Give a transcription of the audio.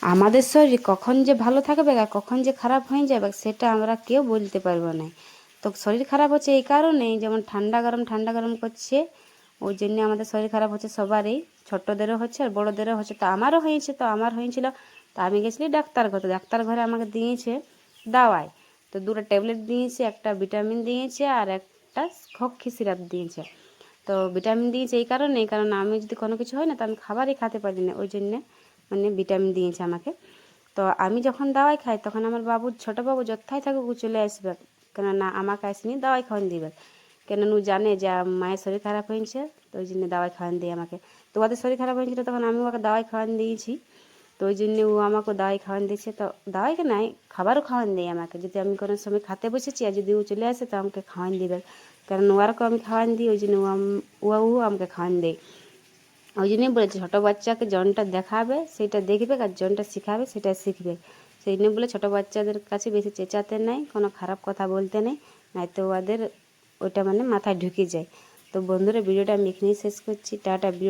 আমাদের শরীর কখন যে ভালো থাকবে আর কখন যে খারাপ হয়ে যাবে সেটা আমরা কেউ বলতে পারবো না। তো শরীর খারাপ হচ্ছে এই কারণেই, যেমন ঠান্ডা গরম করছে, ওই জন্য আমাদের শরীর খারাপ হচ্ছে সবারই, ছোটদেরও হচ্ছে আর বড়োদেরও হচ্ছে। তো আমারও হয়েছে, তো আমার হয়েছিল, তো আমি গেছিলি ডাক্তার ঘরে। ডাক্তার ঘরে আমাকে দিয়েছে দাওয়াই, তো দুটো ট্যাবলেট দিয়েছে, একটা ভিটামিন দিয়েছে আর একটা খক্কি সিরাপ দিয়েছে। তো ভিটামিন দিয়েছে এই কারণে, কারণ আমি যদি কোনো কিছু হয় না তো আমি খাবারই খেতে পারি না, ওই জন্যে মানে ভিটামিন দিয়েছে আমাকে। তো আমি যখন দাওয়াই খাই তখন আমার বাবু, ছোটো বাবু যথাই থাকুক ও চলে আসবে, কেন না আমাকে আসেনি দাওয়াই খাওয়ান দিবে, কেন ও জানে যে মায়ের শরীর খারাপ হয়েছে, তো ওই জন্য দাওয়াই খাওয়ান দিয়ে আমাকে। তো ওদের শরীর খারাপ হয়েছিল তখন আমি ওকে দাওয়াই খাওয়ান দিয়েছি, তো ওই জন্য ও আমাকে দাওয়াই খাওয়ান দিয়েছে। তো দাওয়াইকে নাই, খাবারও খাওয়ান দেয় আমাকে, যদি আমি কোনো সময় খেতে বসেছি আর যদি ও চলে আসে তো আমাকে খাওয়ান দিবে, কারণ ওয়ারকে আমি খাওয়ান দিই, ওই জন্য ও আমাকে খাওয়ান দেয়। ওই জন্যই বলেছি ছোটো বাচ্চাকে জনটা দেখাবে সেটা দেখবে, আর জনটা শেখাবে সেটা শিখবে। সেই জন্য বলে ছোটো বাচ্চাদের কাছে বেশি চেঁচাতে নেই, কোনো খারাপ কথা বলতে নেই, নয়তো ওদের ওইটা মানে মাথায় ঢুকে যায়। তো বন্ধুরা, ভিডিওটা আমি এখানেই শেষ করছি। টাটা। ভিডিও